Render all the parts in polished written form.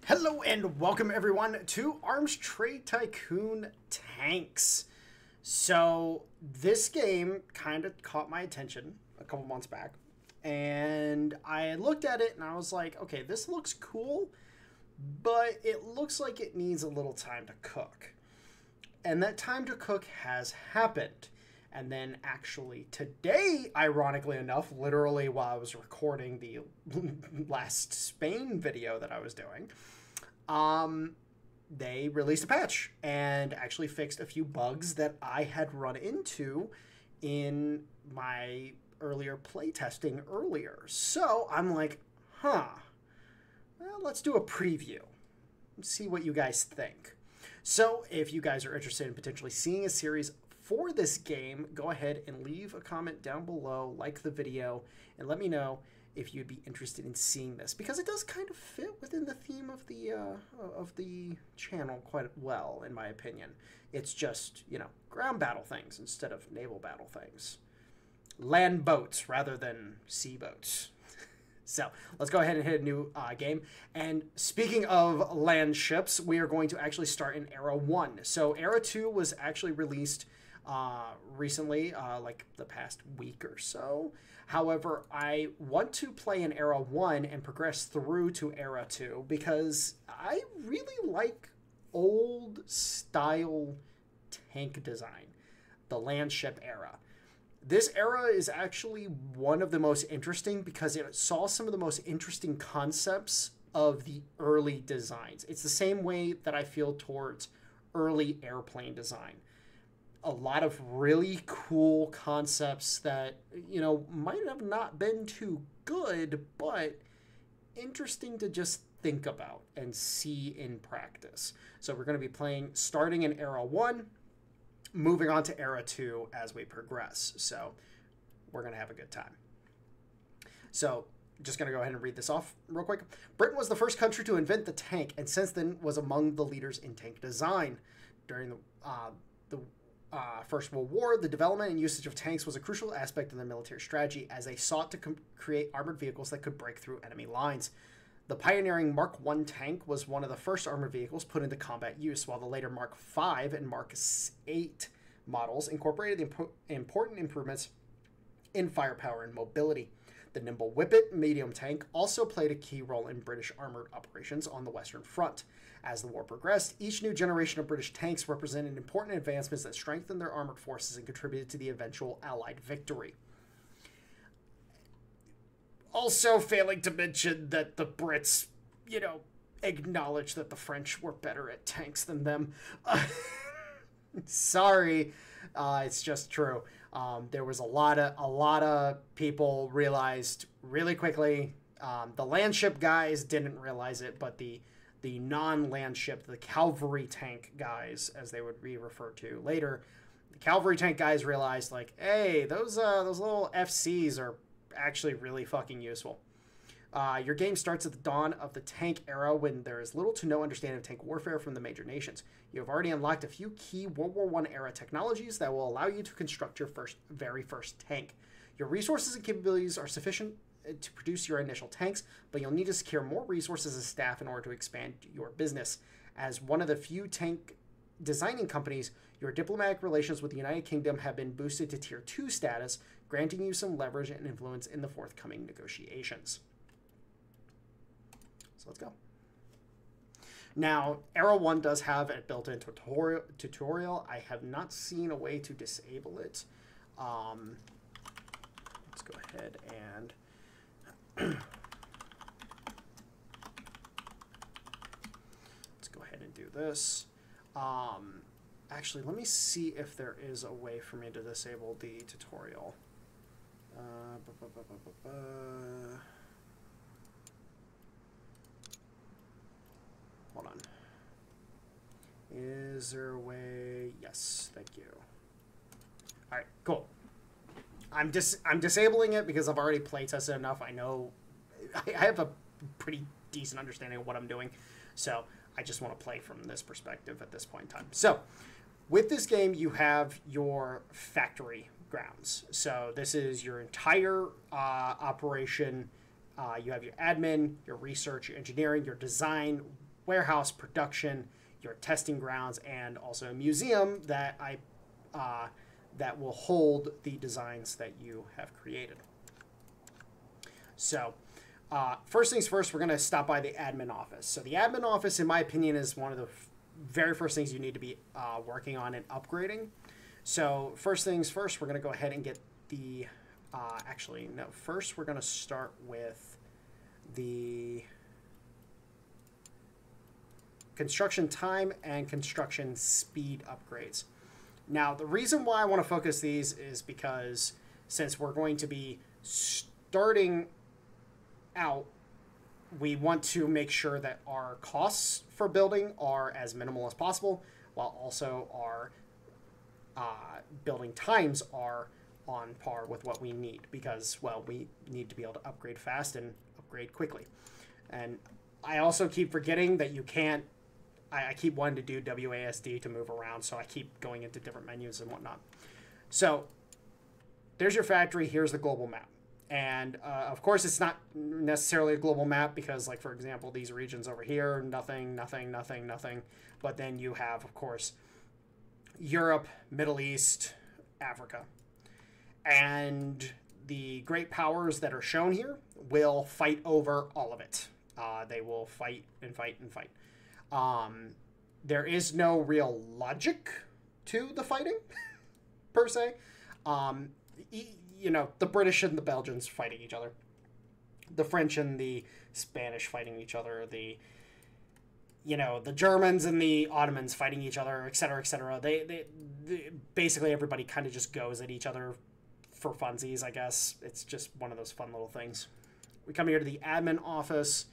Hello and welcome everyone to ARMS Trade Tycoon Tanks. So this game kind of caught my attention a couple months back, and I looked at it and I was like, okay, this looks cool, but it looks like it needs a little time to cook. And that time to cook has happened. And then actually today, ironically enough, literally while I was recording the last Spain video that I was doing, they released a patch and actually fixed a few bugs that I had run into in my earlier playtesting earlier. So I'm like, well, let's do a preview. See what you guys think. So if you guys are interested in potentially seeing a series for this game, go ahead and leave a comment down below, like the video, and let me know if you'd be interested in seeing this, because it does kind of fit within the theme of the channel quite well, in my opinion. It's just, you know, ground battle things instead of naval battle things. Land boats rather than sea boats. So let's go ahead and hit a new game. And speaking of land ships, we are going to actually start in Era 1. So Era 2 was actually released recently, like the past week or so. However, I want to play in Era 1 and progress through to Era 2 because I really like old style tank design, the land ship era. This era is actually one of the most interesting because it saw some of the most interesting concepts of the early designs. It's the same way that I feel towards early airplane design. A lot of really cool concepts that, you know, might have not been too good, but interesting to just think about and see in practice. So we're going to be starting in Era 1, moving on to Era 2 as we progress. So we're going to have a good time. So just going to go ahead and read this off real quick. Britain was the first country to invent the tank, and since then was among the leaders in tank design. During the First World War, the development and usage of tanks was a crucial aspect of their military strategy as they sought to create armored vehicles that could break through enemy lines. The pioneering Mark I tank was one of the first armored vehicles put into combat use, while the later Mark V and Mark VIII models incorporated the important improvements in firepower and mobility. The nimble Whippet medium tank also played a key role in British armored operations on the Western Front. As the war progressed, each new generation of British tanks represented important advancements that strengthened their armored forces and contributed to the eventual Allied victory. Also failing to mention that the Brits, you know, acknowledged that the French were better at tanks than them. Sorry, it's just true. There was a lot of people realized really quickly. The land ship guys didn't realize it, but the non-land ship, the cavalry tank guys, as they would be referred to later, the cavalry tank guys realized, like, hey, those little FCs are actually really fucking useful. Your game starts at the dawn of the tank era when there is little to no understanding of tank warfare from the major nations. You have already unlocked a few key World War I era technologies that will allow you to construct your very first tank. Your resources and capabilities are sufficient to produce your initial tanks, but you'll need to secure more resources and staff in order to expand your business. As one of the few tank designing companies, your diplomatic relations with the United Kingdom have been boosted to Tier 2 status, granting you some leverage and influence in the forthcoming negotiations. So let's go. Now, Era 1 does have a built-in tutorial. I have not seen a way to disable it. Let's go ahead and do this. Actually, let me see if there is a way for me to disable the tutorial. Hold on. Is there a way? Yes, thank you. All right, cool. I'm disabling it because I've already playtested enough. I know I have a pretty decent understanding of what I'm doing, so I just want to play from this perspective at this point in time. So with this game, you have your factory grounds. So this is your entire operation You have your admin, your research, your engineering, your design, warehouse, production, your testing grounds, and also a museum that that will hold the designs that you have created. So, first things first, we're going to stop by the admin office. So the admin office, in my opinion, is one of the very first things you need to be working on and upgrading. So first things first, we're going to go ahead and get the, actually, no, first we're going to start with the construction time and construction speed upgrades. Now, the reason why I want to focus these is because since we're going to be starting out, we want to make sure that our costs for building are as minimal as possible, while also our building times are on par with what we need, because, well, we need to be able to upgrade fast and upgrade quickly. And I also keep forgetting that you can't, I keep wanting to do WASD to move around, so I keep going into different menus and whatnot. So there's your factory, here's the global map. And of course, it's not necessarily a global map because, like, for example, these regions over here, nothing, nothing, nothing, nothing. But then you have, of course, Europe, Middle East, Africa. And the great powers that are shown here will fight over all of it. They will fight and fight and fight. There is no real logic to the fighting, per se. You know, the British and the Belgians fighting each other, the French and the Spanish fighting each other, the Germans and the Ottomans fighting each other, etc., etc. They basically everybody kind of just goes at each other for funsies, I guess. It's just one of those fun little things. We come here to the admin office,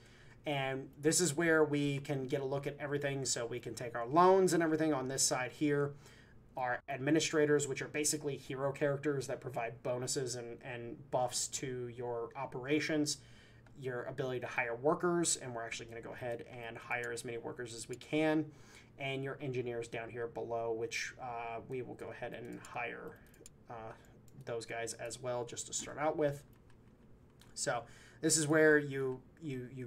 and this is where we can get a look at everything, so we can take our loans and everything on this side here. Our administrators, which are basically hero characters that provide bonuses and buffs to your operations, your ability to hire workers, and we're actually going to go ahead and hire as many workers as we can, and your engineers down here below, which we will go ahead and hire those guys as well, just to start out with. So this is where you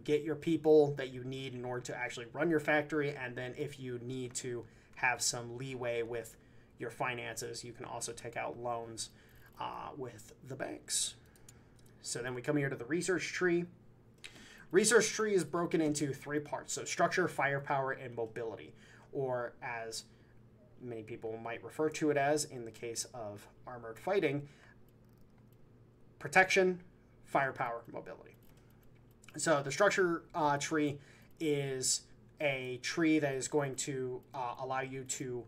get your people that you need in order to actually run your factory, and then if you need to have some leeway with your finances, you can also take out loans with the banks. So then we come here to the research tree. Research tree is broken into 3 parts. So structure, firepower, and mobility, or as many people might refer to it as in the case of armored fighting, protection, firepower, mobility. So the structure tree is a tree that is going to allow you to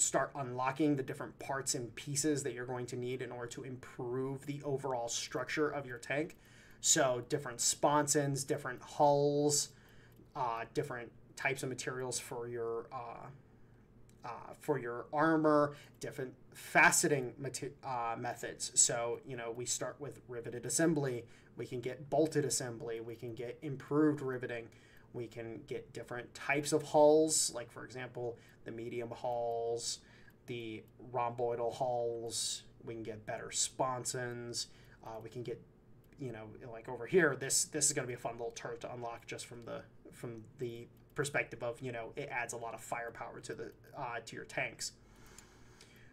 start unlocking the different parts and pieces that you're going to need in order to improve the overall structure of your tank. So different sponsons, different hulls, different types of materials for your armor, different faceting methods. So, you know, we start with riveted assembly, we can get bolted assembly, we can get improved riveting, we can get different types of hulls, like, for example, the medium hulls, the rhomboidal hulls. We can get better sponsons. We can get, you know, like over here, this is going to be a fun little turret to unlock just from the perspective of, you know, it adds a lot of firepower to the to your tanks.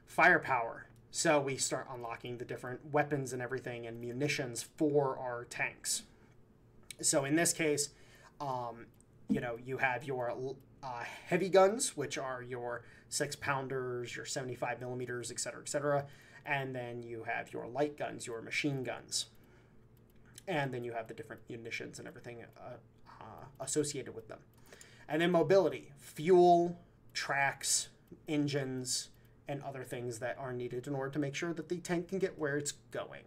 Firepower. So we start unlocking the different weapons and everything and munitions for our tanks. So in this case, you know, you have your heavy guns, which are your 6-pounders, your 75 millimeters, etc., etc. And then you have your light guns, your machine guns. And then you have the different munitions and everything associated with them. And then mobility, fuel, tracks, engines, and other things that are needed in order to make sure that the tank can get where it's going.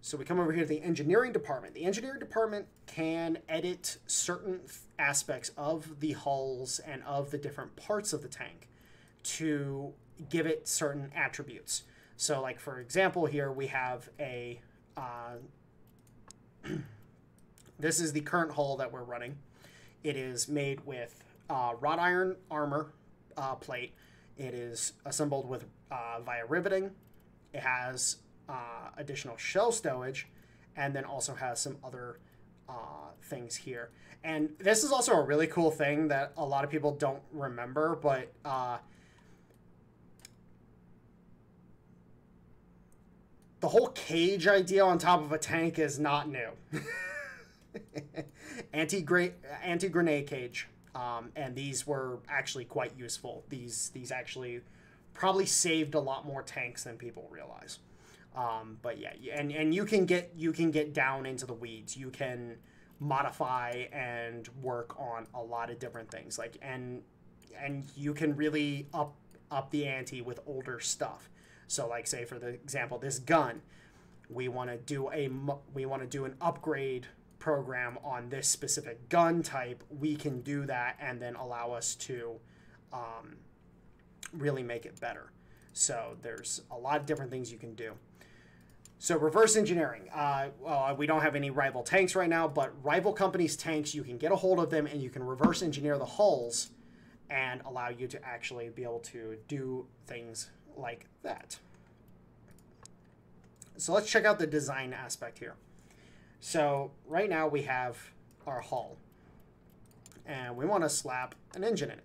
So we come over here to the engineering department. The engineering department can edit certain aspects of the hulls and of the different parts of the tank to give it certain attributes. So, like, for example, here we have a... this is the current hull that we're running. It is made with wrought iron armor plate. It is assembled with via riveting. It has additional shell stowage, and then also has some other things here. And this is also a really cool thing that a lot of people don't remember, but the whole cage idea on top of a tank is not new. Anti-grenade cage. And these were actually quite useful. These actually probably saved a lot more tanks than people realize. But yeah, and you can get down into the weeds. You can modify and work on a lot of different things. Like and you can really up the ante with older stuff. So like say for the example, this gun, we want to do an upgrade program on this specific gun type. We can do that and then allow us to really make it better. So there's a lot of different things you can do. So reverse engineering. Well, we don't have any rival tanks right now, but rival companies' tanks, you can get a hold of them and you can reverse engineer the hulls and allow you to actually be able to do things like that. So let's check out the design aspect here. So right now we have our hull and we want to slap an engine in it.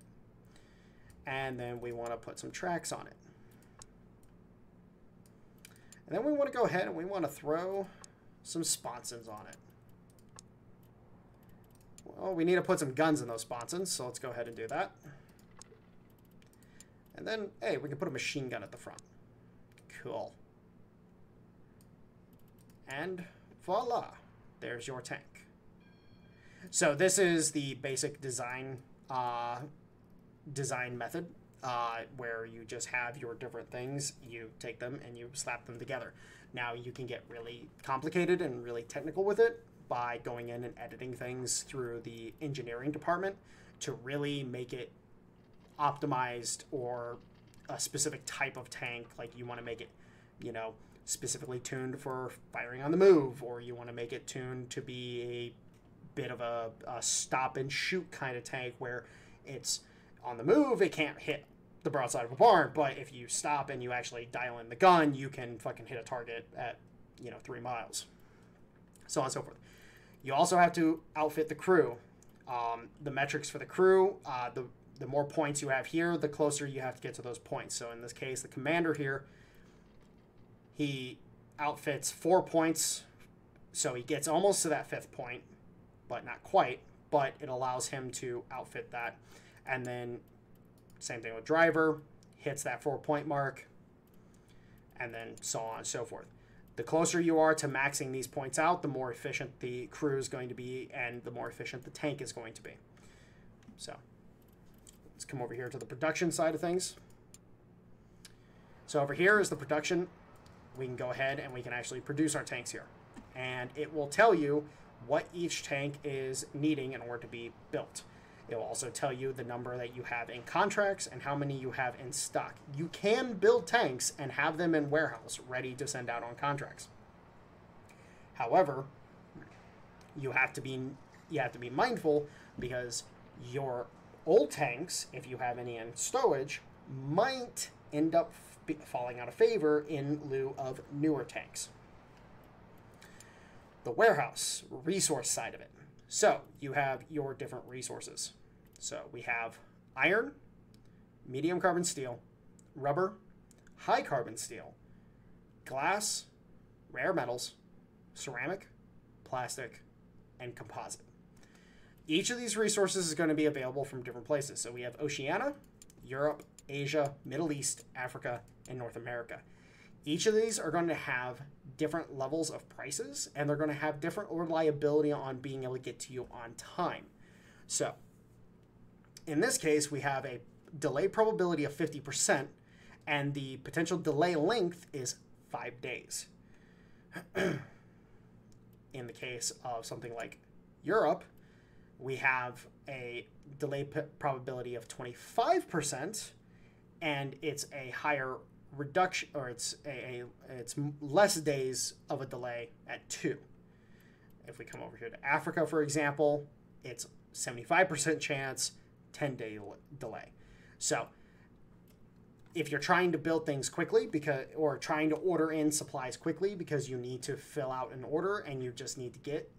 And then we want to put some tracks on it. And then we want to go ahead and we want to throw some sponsons on it. Well, we need to put some guns in those sponsons, so let's go ahead and do that. And then, hey, we can put a machine gun at the front. Cool. And voila, there's your tank. So this is the basic design method, where you just have your different things, you take them and you slap them together. Now you can get really complicated and really technical with it by going in and editing things through the engineering department to really make it optimized or a specific type of tank. Like you want to make it, you know, specifically tuned for firing on the move, or you want to make it tuned to be a bit of a stop and shoot kind of tank where it's on the move, it can't hit the broadside of a barn, but if you stop and you actually dial in the gun, you can fucking hit a target at, 3 miles. So on and so forth. You also have to outfit the crew. The metrics for the crew, the more points you have here, the closer you have to get to those points. So in this case, the commander here, he outfits 4 points, so he gets almost to that 5th point, but not quite, but it allows him to outfit that. And then same thing with driver, hits that 4-point mark, and then so on and so forth. The closer you are to maxing these points out, the more efficient the crew is going to be, and the more efficient the tank is going to be. So let's come over here to the production side of things. So over here is the production. We can go ahead and we can actually produce our tanks here. And it will tell you what each tank is needing in order to be built. It will also tell you the number that you have in contracts and how many you have in stock. You can build tanks and have them in warehouse ready to send out on contracts. However, you have to be mindful, because your old tanks, if you have any in stowage, might end up falling out of favor in lieu of newer tanks. The warehouse resource side of it. So you have your different resources. So we have iron, medium carbon steel, rubber, high carbon steel, glass, rare metals, ceramic, plastic, and composite. Each of these resources is going to be available from different places. So we have Oceania, Europe, Asia, Middle East, Africa, and North America. Each of these are going to have different levels of prices, and they're going to have different reliability on being able to get to you on time. So in this case, we have a delay probability of 50%, and the potential delay length is 5 days. In the case of something like Europe, we have a delay probability of 25%, and it's a higher reduction, or it's less days of a delay at 2. If we come over here to Africa, for example, it's 75% chance, 10-day delay. So if you're trying to build things quickly or trying to order in supplies quickly because you need to fill out an order and you just need to get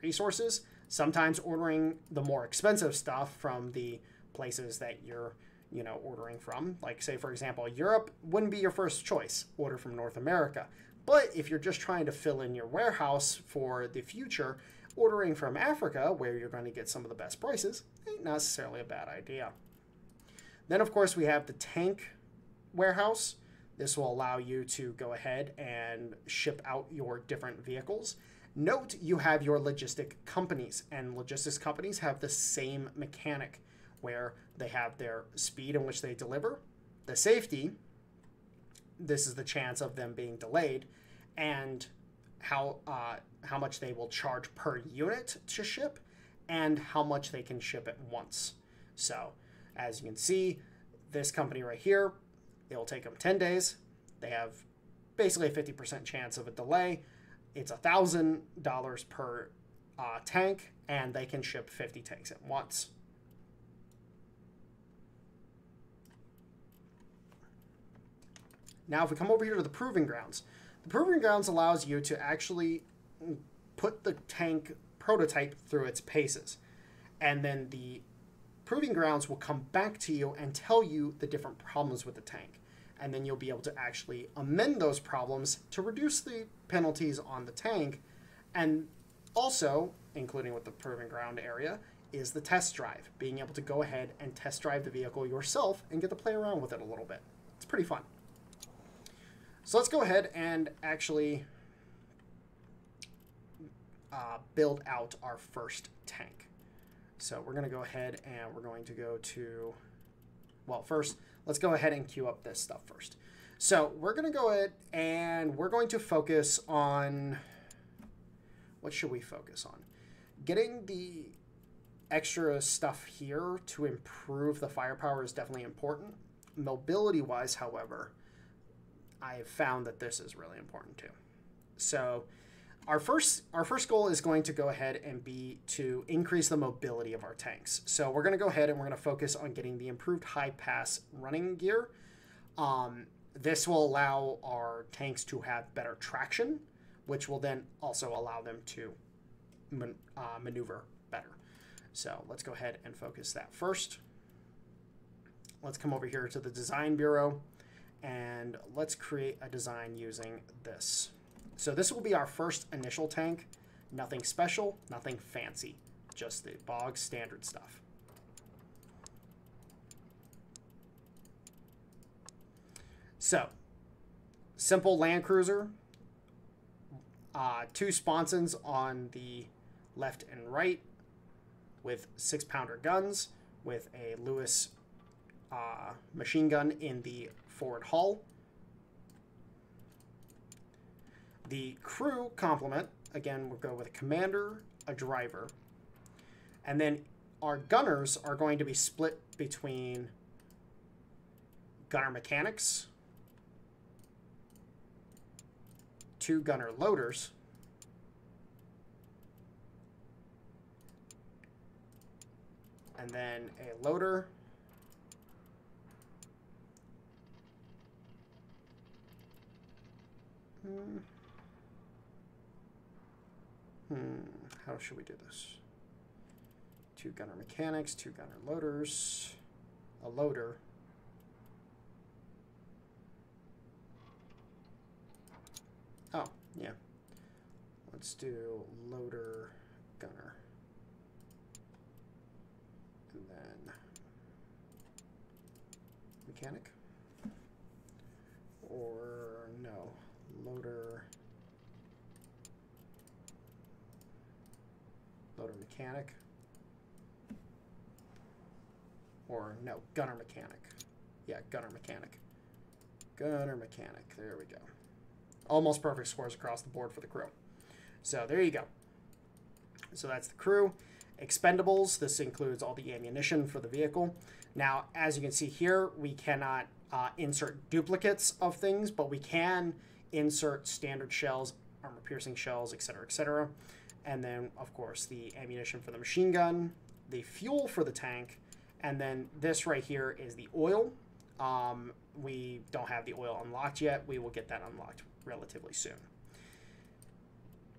resources. Sometimes ordering the more expensive stuff from the places that you're, ordering from. Like, say, for example, Europe wouldn't be your first choice. Order from North America. But if you're just trying to fill in your warehouse for the future, ordering from Africa, where you're going to get some of the best prices, ain't necessarily a bad idea. Then, of course, we have the tank warehouse. This will allow you to go ahead and ship out your different vehicles. Note you have your logistic companies, and logistics companies have the same mechanic where they have their speed in which they deliver, the safety, this is the chance of them being delayed, and how much they will charge per unit to ship, and how much they can ship at once. So, as you can see, this company right here, it'll take them 10 days. They have basically a 50% chance of a delay. It's $1,000 per tank, and they can ship 50 tanks at once. Now, if we come over here to the Proving Grounds, the Proving Grounds allows you to actually put the tank prototype through its paces. And then the Proving Grounds will come back to you and tell you the different problems with the tank. And then you'll be able to actually amend those problems to reduce the penalties on the tank. And also, including with the Proving Ground area, is the test drive. Being able to go ahead and test drive the vehicle yourself and get to play around with it a little bit. It's pretty fun. So let's go ahead and actually build out our first tank. So we're going to go ahead and we're going to go to, well, first, let's go ahead and queue up this stuff first. So we're going to go ahead and we're going to focus on, what should we focus on? Getting the extra stuff here to improve the firepower is definitely important. Mobility-wise, however, I have found that this is really important too. So our first goal is going to go ahead and be to increase the mobility of our tanks. So we're going to go ahead and we're going to focus on getting the improved high pass running gear. This will allow our tanks to have better traction, which will then also allow them to maneuver better. So let's go ahead and focus that first. Let's come over here to the Design Bureau. And let's create a design using this. So this will be our first initial tank. Nothing special, nothing fancy, just the bog standard stuff. So, simple Land Cruiser, 2 sponsons on the left and right with 6-pounder guns with a Lewis machine gun in the forward hull. The crew complement, again, we'll go with a commander, a driver, and then our gunners are going to be split between gunner mechanics, 2 gunner loaders, and then a loader, how should we do this? 2 gunner mechanics, 2 gunner loaders, a loader, oh, yeah. Let's do loader, gunner, and then mechanic, or no, loader, mechanic, or no, gunner mechanic. Yeah, gunner mechanic. Gunner mechanic, there we go. Almost perfect scores across the board for the crew. So there you go. So that's the crew. Expendables, this includes all the ammunition for the vehicle. Now, as you can see here, we cannot insert duplicates of things, but we can insert standard shells, armor-piercing shells, etc., etc. And then, of course, the ammunition for the machine gun, the fuel for the tank, and then this right here is the oil. We don't have the oil unlocked yet. We will get that unlocked relatively soon.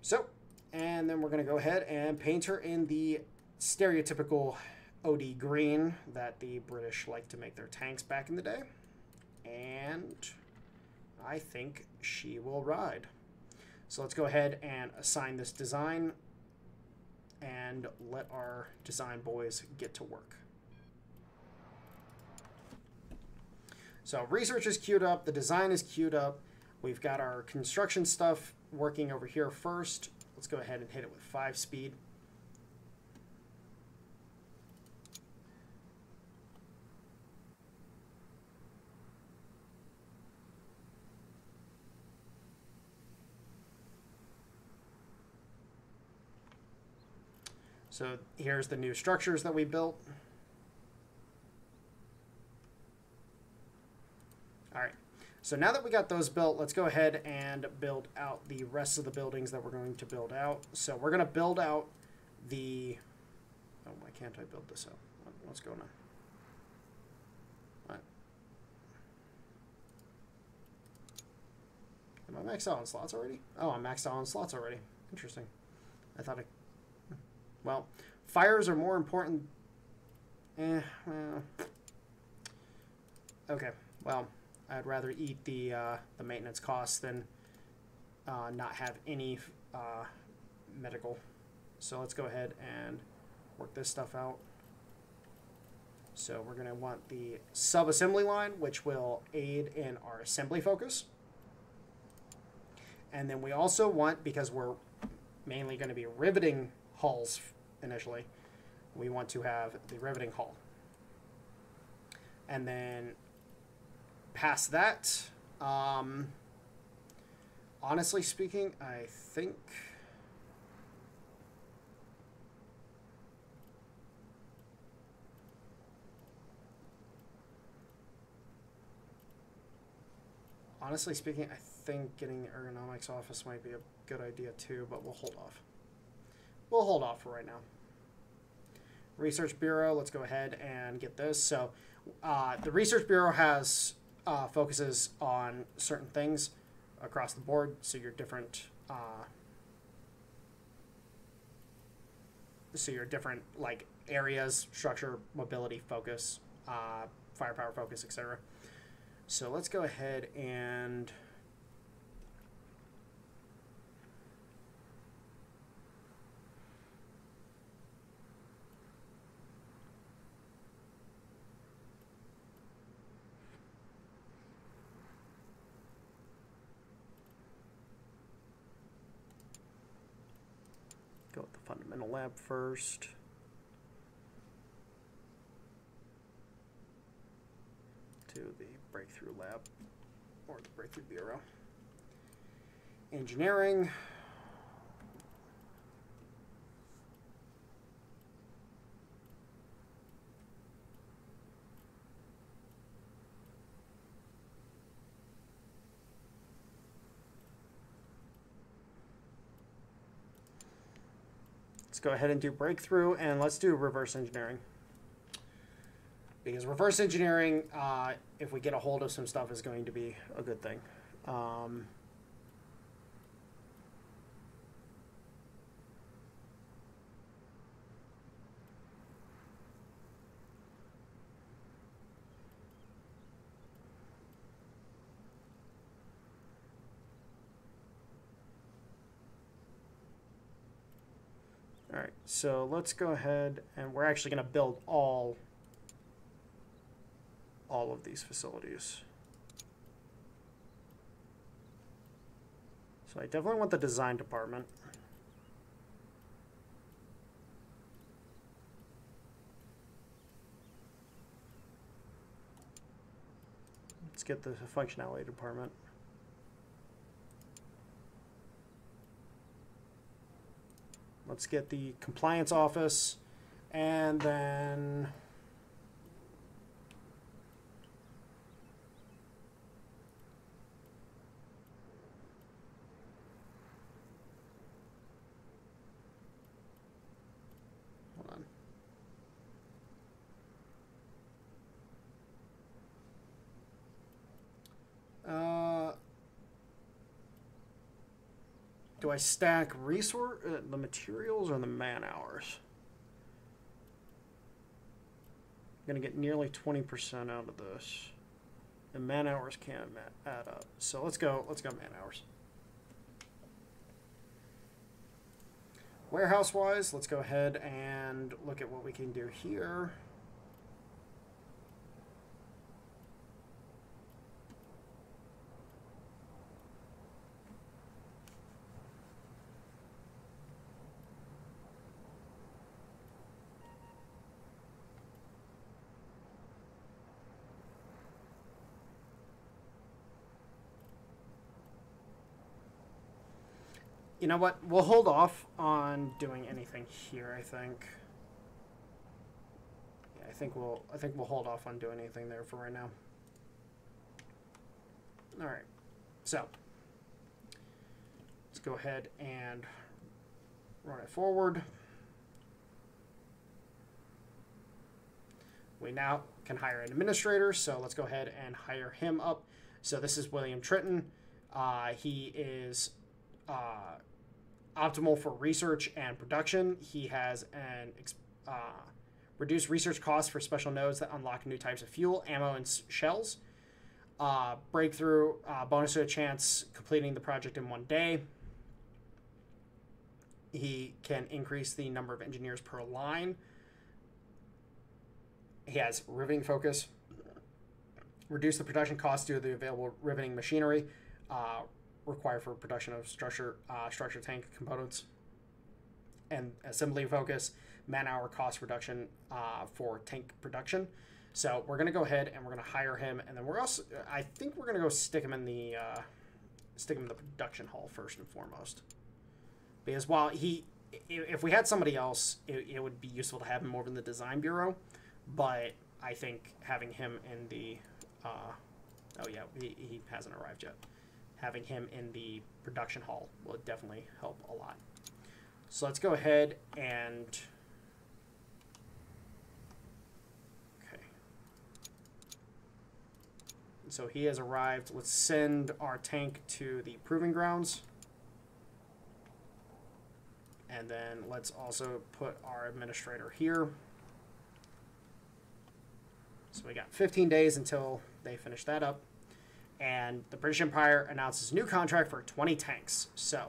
So, And then we're going to go ahead and paint her in the stereotypical OD green that the British like to make their tanks back in the day. And I think she will ride. So let's go ahead and assign this design and let our design boys get to work. So research is queued up, the design is queued up. We've got our construction stuff working over here first. Let's go ahead and hit it with 5 speed. So here's the new structures that we built. All right, so now that we got those built, let's go ahead and build out the rest of the buildings that we're going to build out. So we're going to build out the... Oh, why can't I build this out? What's going on? What? Am I maxed out on slots already? Oh, I'm maxed out on slots already. Interesting. I thought I... Well, fires are more important. Well. Okay, well, I'd rather eat the maintenance costs than not have any medical. So let's go ahead and work this stuff out. So we're going to want the sub-assembly line, which will aid in our assembly focus. And then we also want, because we're mainly going to be riveting hulls initially, we want to have the riveting hull. And then past that, honestly speaking, I think getting the ergonomics office might be a good idea too, but we'll hold off. We'll hold off for right now. Research Bureau, let's go ahead and get this. So the Research Bureau has focuses on certain things across the board. So your different like areas, structure, mobility, focus, firepower focus, etc. So let's go ahead and go with the fundamental lab first. To the breakthrough lab, or the breakthrough bureau. Engineering. Let's go ahead and do breakthrough, and let's do reverse engineering. Because reverse engineering, if we get a hold of some stuff, is going to be a good thing. All right, so let's go ahead, and we're actually going to build all of these facilities. So I definitely want the design department. Let's get the functionality department. Let's get the compliance office, and then Do I stack the materials or the man hours? I'm going to get nearly 20% out of this. And man hours can't add up. So let's go man hours. Warehouse-wise, let's go ahead and look at what we can do here. You know what? We'll hold off on doing anything here, I think. Yeah, I think we'll hold off on doing anything there for right now. All right. So, let's go ahead and run it forward. We now can hire an administrator, so let's go ahead and hire him up. So this is William Tritton. He is optimal for research and production. He has an reduced research costs for special nodes that unlock new types of fuel, ammo, and shells. Breakthrough, bonus to a chance completing the project in 1 day. He can increase the number of engineers per line. He has riveting focus. Reduce the production costs due to the available riveting machinery required for production of structure tank components. And assembly focus, man-hour cost reduction for tank production. So we're going to go ahead and we're going to hire him, and then we're also, I think we're going to go stick him in the production hall first and foremost. Because while if we had somebody else, it would be useful to have him over in the design bureau. But I think having him in the, oh yeah, he hasn't arrived yet. Having him in the production hall will definitely help a lot. So let's go ahead and, okay. So he has arrived. Let's send our tank to the proving grounds. And then let's also put our administrator here. So we got 15 days until they finish that up. And the British Empire announces a new contract for 20 tanks. So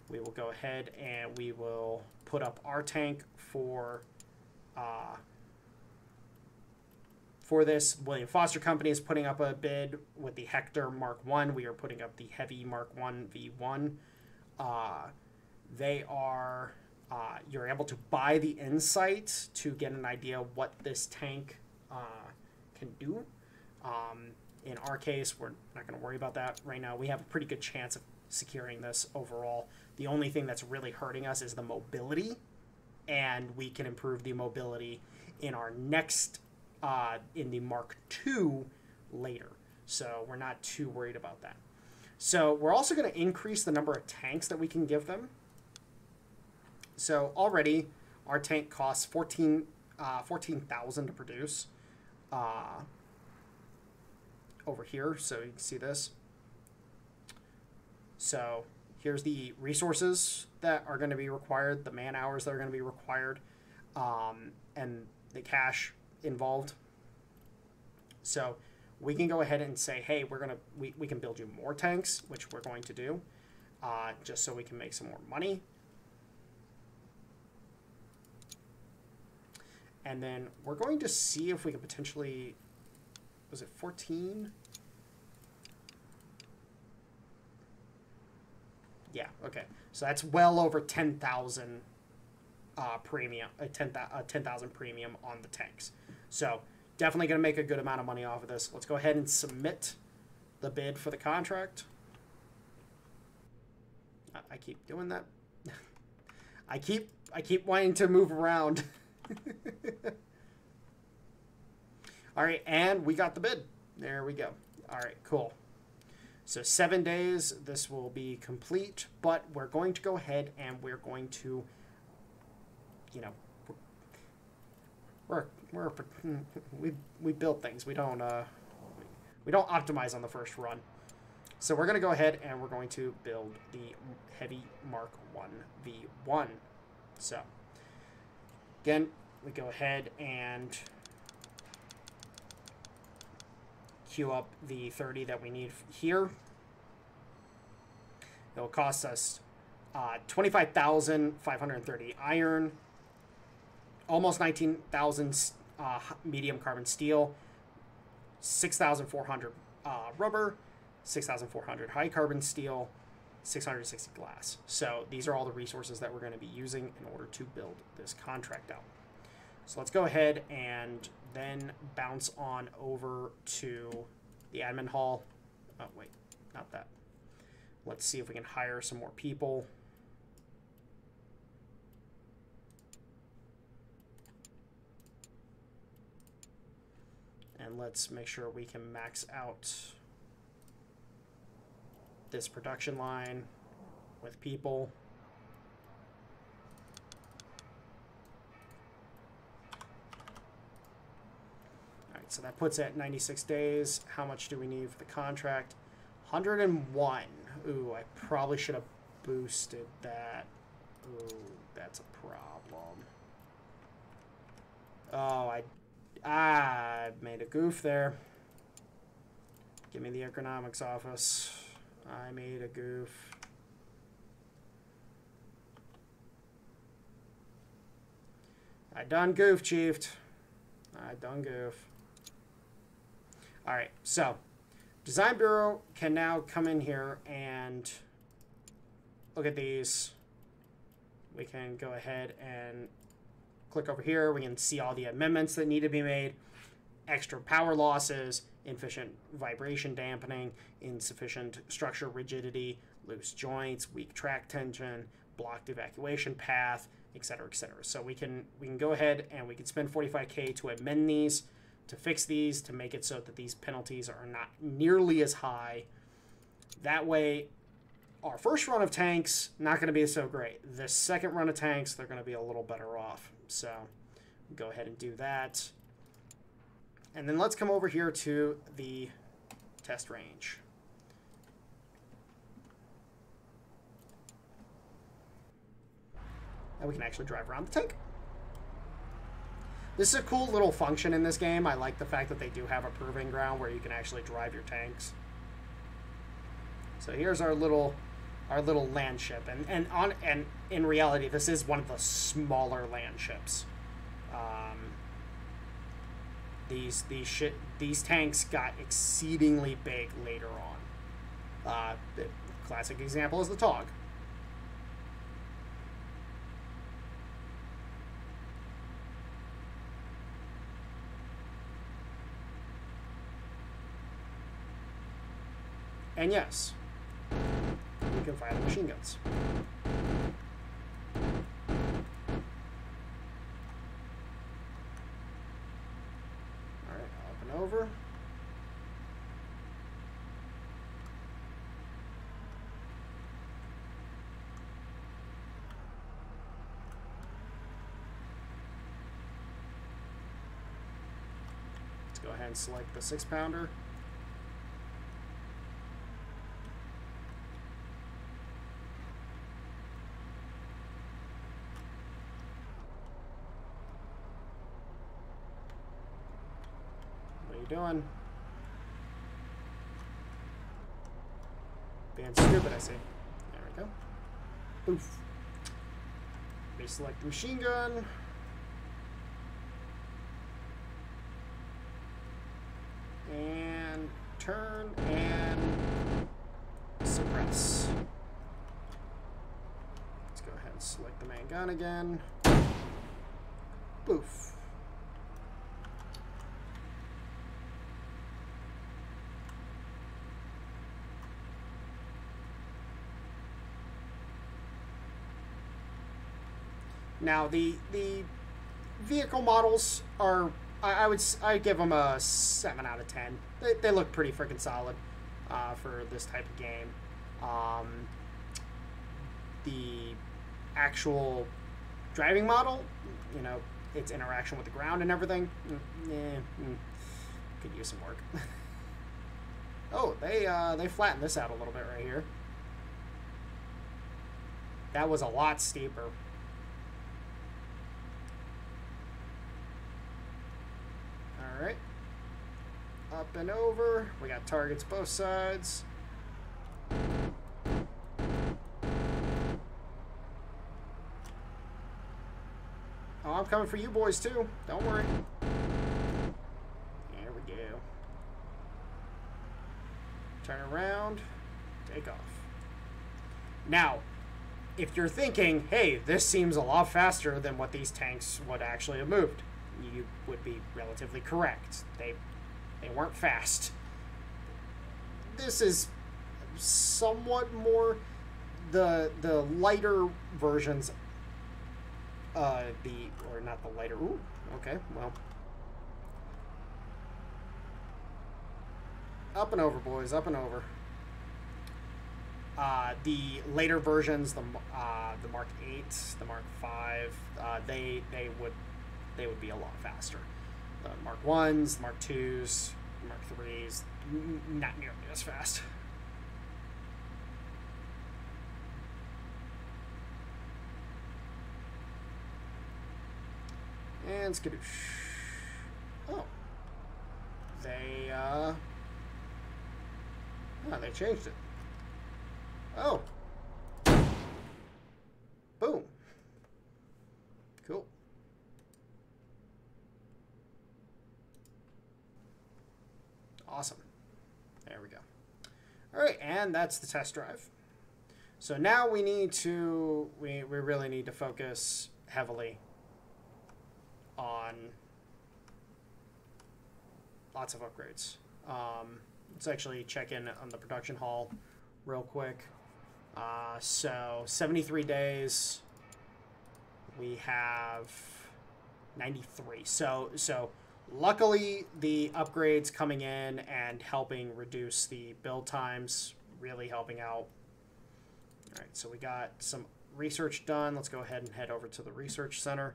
we will go ahead and we will put up our tank for this. William Foster Company is putting up a bid with the Hector Mark I. We are putting up the Heavy Mark I V1. They are, you're able to buy the insight to get an idea of what this tank can do. In our case, we're not going to worry about that right now. We have a pretty good chance of securing this overall. The only thing that's really hurting us is the mobility, and we can improve the mobility in our next, in the Mark II later. So we're not too worried about that. So we're also going to increase the number of tanks that we can give them. So already our tank costs 14,000 to produce. Over here, so you can see this. So here's the resources that are going to be required, the man hours that are going to be required, and the cash involved. So we can go ahead and say, hey, we can build you more tanks, which we're going to do, just so we can make some more money. And then we're going to see if we can potentially, was it 14? Yeah, okay. So that's well over 10,000 premium, 10,000 premium on the tanks. So definitely going to make a good amount of money off of this. Let's go ahead and submit the bid for the contract. I keep doing that. I keep wanting to move around. All right, and we got the bid. There we go. All right, cool. So 7 days, this will be complete, but we're going to go ahead and we're going to, you know, we build things. We don't optimize on the first run. So we're going to go ahead and we're going to build the Heavy Mark 1 V1. So again, we go ahead and queue up the 30 that we need here. It will cost us 25,530 iron, almost 19,000 medium carbon steel, 6,400 rubber, 6,400 high carbon steel, 660 glass. So these are all the resources that we're going to be using in order to build this contract out. So let's go ahead and then bounce on over to the admin hall. Oh, wait, not that. Let's see if we can hire some more people. And let's make sure we can max out this production line with people. All right, so that puts it at 96 days. How much do we need for the contract? 101. Ooh, I probably should have boosted that. Ooh, that's a problem. Oh, I made a goof there. Give me the economics office. I made a goof. I done goof, chiefed. I done goof. All right, so Design Bureau can now come in here and look at these. We can go ahead and click over here. We can see all the amendments that need to be made. Extra power losses, inefficient vibration dampening, insufficient structure rigidity, loose joints, weak track tension, blocked evacuation path, etc., etc. So we can go ahead and we can spend 45K to amend these, to fix these, to make it so that these penalties are not nearly as high. That way, our first run of tanks, not going to be so great. The second run of tanks, they're going to be a little better off. So go ahead and do that. And then let's come over here to the test range. And we can actually drive around the tank. This is a cool little function in this game. I like the fact that they do have a proving ground where you can actually drive your tanks. So here's our little land ship, and in reality, this is one of the smaller land ships. These tanks got exceedingly big later on. The classic example is the Tog. And yes, we can fire the machine guns. All right, up and over. Let's go ahead and select the 6-pounder. Doing? Being stupid, I see. There we go. Poof. Reselect the machine gun. And turn and suppress. Let's go ahead and select the main gun again. Poof. Now the vehicle models are, I'd give them a 7 out of 10. They look pretty freaking solid for this type of game. The actual driving model, you know, its interaction with the ground and everything, could use some work. Oh, they flattened this out a little bit right here. That was a lot steeper. All right. Up and over. We got targets both sides. Oh, I'm coming for you boys too. Don't worry. There we go. Turn around. Take off. Now, if you're thinking, hey, this seems a lot faster than what these tanks would actually have moved, you would be relatively correct. They weren't fast. This is somewhat more the lighter versions. Or not the lighter. Ooh, okay, well. Up and over, boys, up and over. The later versions, the Mark 8, the Mark 5, they would be a lot faster. The Mark 1s, the Mark 2s, the Mark 3s, not nearly as fast. And skadoosh. Oh. They changed it. Oh. Boom. Cool. Awesome. There we go. All right, and that's the test drive. So now we really need to focus heavily on lots of upgrades. Let's actually check in on the production hall real quick. So 73 days, we have 93. So luckily the upgrades coming in and helping reduce the build times, really helping out. All right, so we got some research done. Let's go ahead and head over to the research center.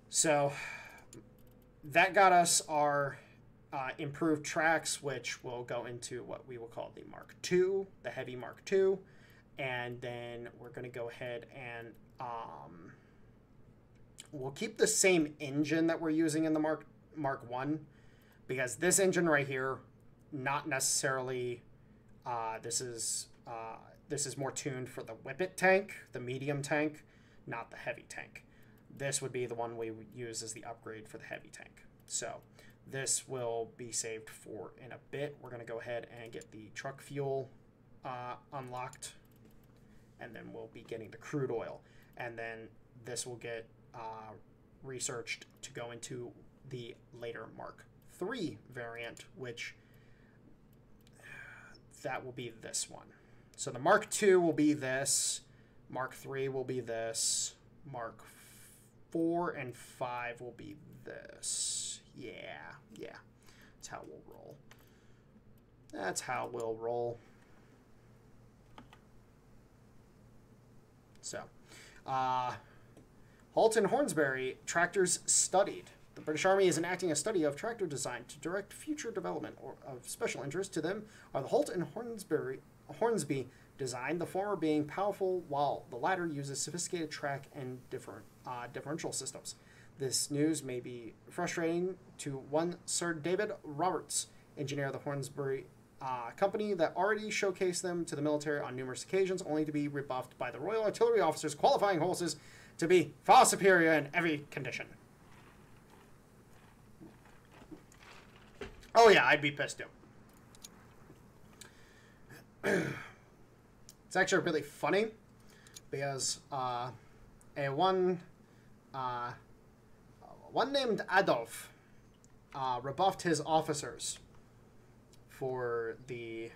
So that got us our improved tracks, which will go into what we will call the Mark II, the heavy Mark II. And then we're going to go ahead and we'll keep the same engine that we're using in the Mark I, because this engine right here, not necessarily, this is more tuned for the Whippet tank, the medium tank, not the heavy tank. This would be the one we would use as the upgrade for the heavy tank. So this will be saved for in a bit. We're going to go ahead and get the truck fuel unlocked, and then we'll be getting the crude oil. And then this will get researched to go into the later Mark III variant, which that will be this one. So the Mark II will be this. Mark III will be this. Mark 4 and 5 will be this. Yeah. That's how we'll roll. That's how we'll roll. So, Holt and Hornsberry, tractors studied. The British Army is enacting a study of tractor design to direct future development of special interest. To them are the Holt and Hornsby design, the former being powerful while the latter uses sophisticated track and differential systems. This news may be frustrating to one Sir David Roberts, engineer of the Hornsby company that already showcased them to the military on numerous occasions, only to be rebuffed by the Royal Artillery officers qualifying horses to be far superior in every condition. Oh yeah, I'd be pissed too. It's actually really funny because one named Adolf rebuffed his officers for the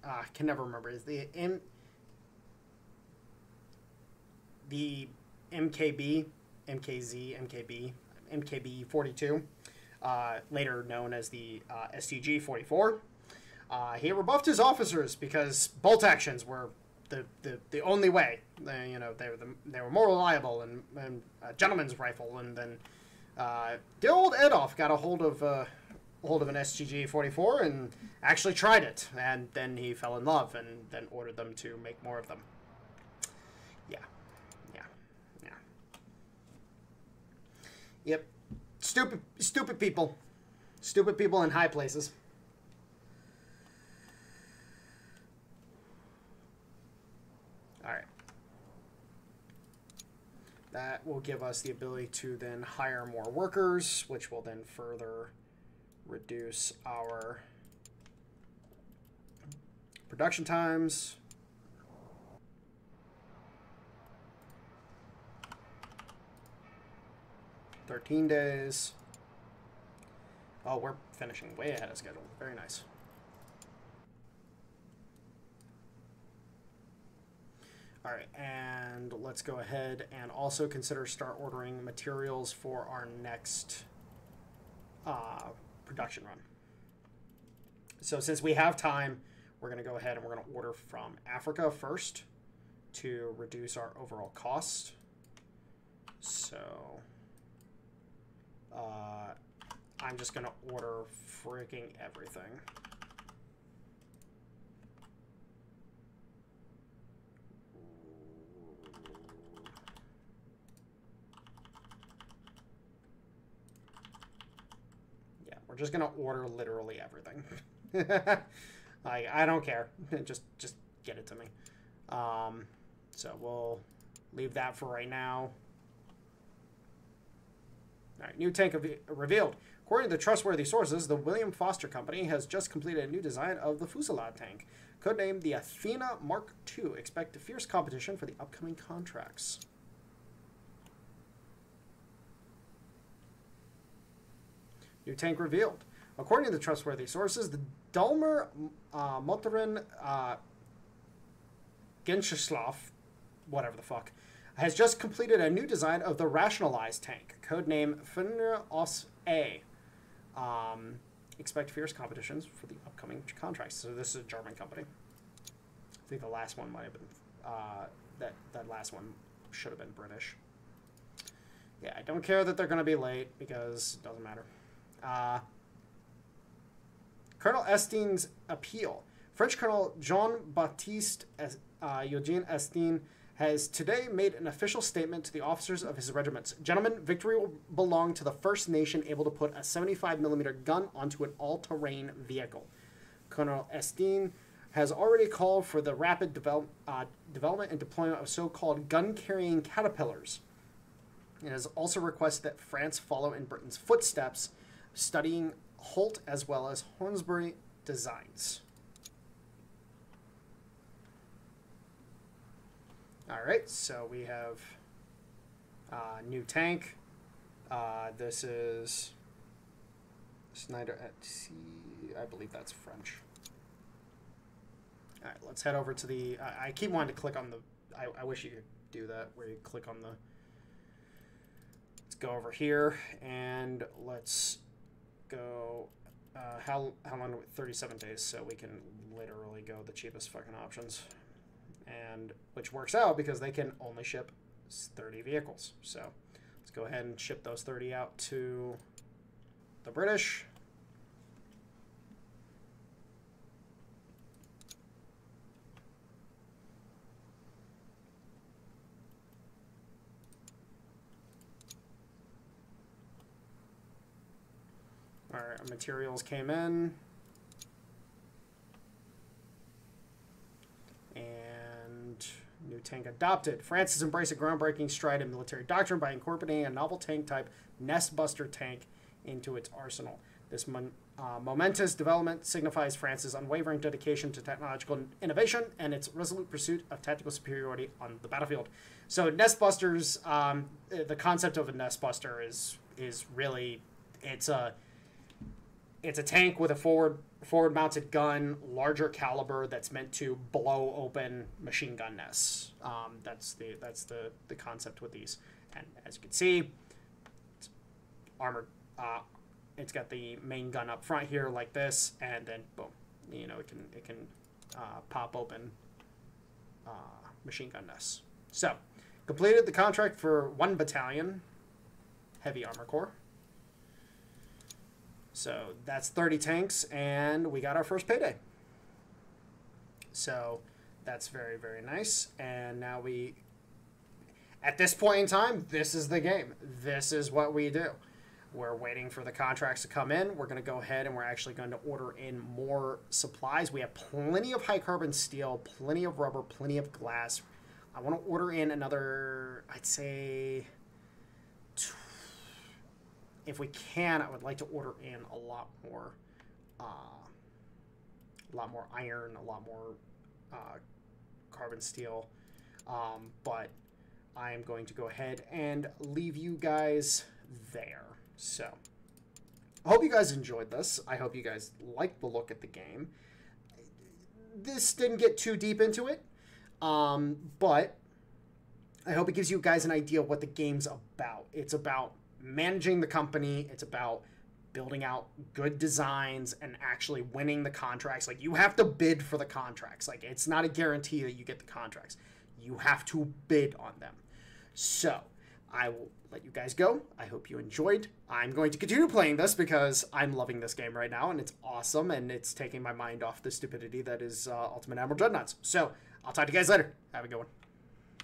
I can never remember. Is the MKB, MKZ, MKB 42, later known as the STG 44. He rebuffed his officers because bolt actions were the only way. They were more reliable, and a gentleman's rifle, and then The old Adolf got a hold of an SGG-44 and actually tried it, and then he fell in love and then ordered them to make more of them. Yeah. Yep. Stupid people. Stupid people in high places. Alright. That will give us the ability to then hire more workers, which will then further reduce our production times. $13 days. Oh, we're finishing way ahead of schedule. Very nice. All right, and let's go ahead and also consider start ordering materials for our next production run. So since we have time, we're going to go ahead and we're going to order from Africa first to reduce our overall cost. So I'm just going to order freaking everything. Yeah, we're just going to order literally everything. I don't care. Just get it to me. So we'll leave that for right now. All right, new tank revealed. According to trustworthy sources, the William Foster Company has just completed a new design of the Fusillade tank, codenamed the Athena Mark II. Expect fierce competition for the upcoming contracts. New tank revealed. According to the trustworthy sources, the Dulmer Motorin Genscheslav, whatever the fuck, has just completed a new design of the Rationalized tank, codename Fenrir Os A. Expect fierce competitions for the upcoming contracts. So this is a German company. I think the last one might have been, that last one should have been British. Yeah, I don't care that they're going to be late because it doesn't matter. Colonel Estien's appeal. French Colonel Jean-Baptiste Eugene Estien has today made an official statement to the officers of his regiments. Gentlemen, victory will belong to the first nation able to put a 75mm gun onto an all-terrain vehicle. Colonel Estien has already called for the rapid development and deployment of so-called gun-carrying caterpillars. It has also requested that France follow in Britain's footsteps, studying Holt as well as Hornsbury designs. All right, so we have new tank. This is Snyder at Sea. I believe that's French. All right, let's head over to the... I keep wanting to click on the... I wish you could do that, where you click on the... Let's go over here, and let's go... how long? 37 days, so we can literally go the cheapest fucking options. And which works out because they can only ship 30 vehicles. So let's go ahead and ship those 30 out to the British. All right, our materials came in. New tank adopted. France has embraced a groundbreaking stride in military doctrine by incorporating a novel tank type Nest Buster tank into its arsenal. This momentous development signifies France's unwavering dedication to technological innovation and its resolute pursuit of tactical superiority on the battlefield. So Nest Busters, the concept of a Nest Buster is really, it's a tank with a forward-mounted gun, larger caliber, that's meant to blow open machine gun nests. That's the concept with these. And as you can see, it's armored. It's got the main gun up front here like this, and then boom, you know, it can pop open machine gun nests. So completed the contract for 1 battalion heavy armor corps. So that's 30 tanks, and we got our first payday. So that's very, very nice. And now at this point in time, this is the game. This is what we do. We're waiting for the contracts to come in. We're going to go ahead and we're actually going to order in more supplies. We have plenty of high carbon steel, plenty of rubber, plenty of glass. I want to order in another, I'd say, if we can, I would like to order in a lot more iron, a lot more carbon steel. But I am going to go ahead and leave you guys there. So, I hope you guys enjoyed this. I hope you guys liked the look at the game. This didn't get too deep into it, but I hope it gives you guys an idea of what the game's about. It's about managing the company. It's about building out good designs and actually winning the contracts. Like, you have to bid for the contracts. Like, it's not a guarantee that you get the contracts. You have to bid on them. So, I will let you guys go. I hope you enjoyed. I'm going to continue playing this because I'm loving this game right now, and it's awesome, and it's taking my mind off the stupidity that is Ultimate Admiral Dreadnoughts. So, I'll talk to you guys later. Have a good one.